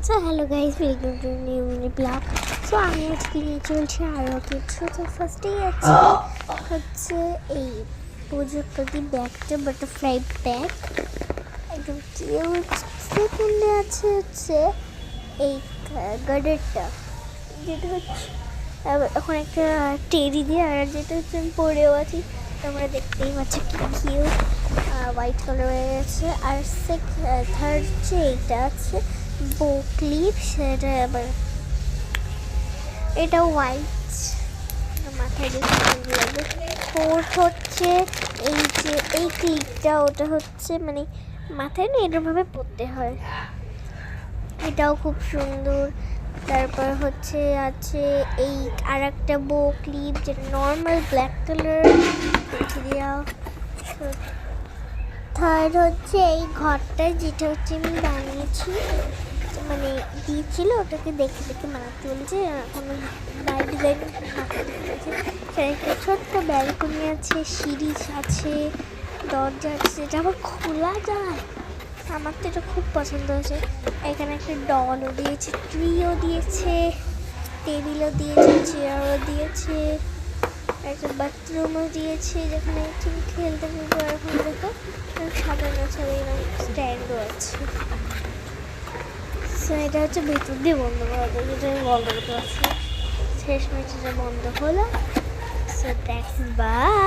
So hello guys, welcome to new mini blog. So আমি আজকে নিয়ে চলছি আরও কিছু। তো ফার্স্টেই আছে হচ্ছে এই প্রযুক্তি ব্যাগটা, বাটারফ্লাই ব্যাগ, একদম কিউট। সেকেন্ডে আছে হচ্ছে এই গার্ডারটা, যেটা হচ্ছে এখন একটা টেরি দিয়ে, আর যেটা হচ্ছে আমি পরেও আছি, তোমরা দেখতেই পাচ্ছ কি কিউট, হোয়াইট কালারের আছে। আর থার্ড যে এইটা আছে বো ক্লিপ, সেটা আবার এটা হোয়াইট, মাথায় দেখতে সুন্দর লাগবে। ফোর্থ হচ্ছে এই যে এই ক্লিপটা, ওটা হচ্ছে মানে মাথায় না এরকমভাবে পরতে হয়, এটাও খুব সুন্দর। তারপর হচ্ছে আছে এই আর একটা বো ক্লিপ, যেটা নর্মাল ব্ল্যাক কালার রেখে দেওয়া। থার্ড হচ্ছে এই ঘরটা, যেটা হচ্ছে আমি বানিয়েছি, মানে দিয়েছিল, ওটাকে দেখে দেখে বানাতে বলছে। এখন ডিজাইন একটা ছোট্ট ব্যালকনি আছে, সিঁড়ি আছে, দরজা আছে, যেটা আবার খোলা যায়। আমার তো এটা খুব পছন্দ হয়েছে। এখানে একটা ডলও দিয়েছে, ট্রিও দিয়েছে, টেবিলও দিয়েছে, চেয়ারও দিয়েছে, একটা বাথরুমও দিয়েছে, যেখানে তুমি খেলতে পারবো। আর এখন দেখো সাজানো ছাড়া এরকম স্ট্যান্ডও আছে। সো এটা হচ্ছে ভেতর দিয়ে বন্ধ করা যায়, যেটা আমি বন্ধ করতে পারছি, শেষ ম্যাচটা বন্ধ হলো। So that's by.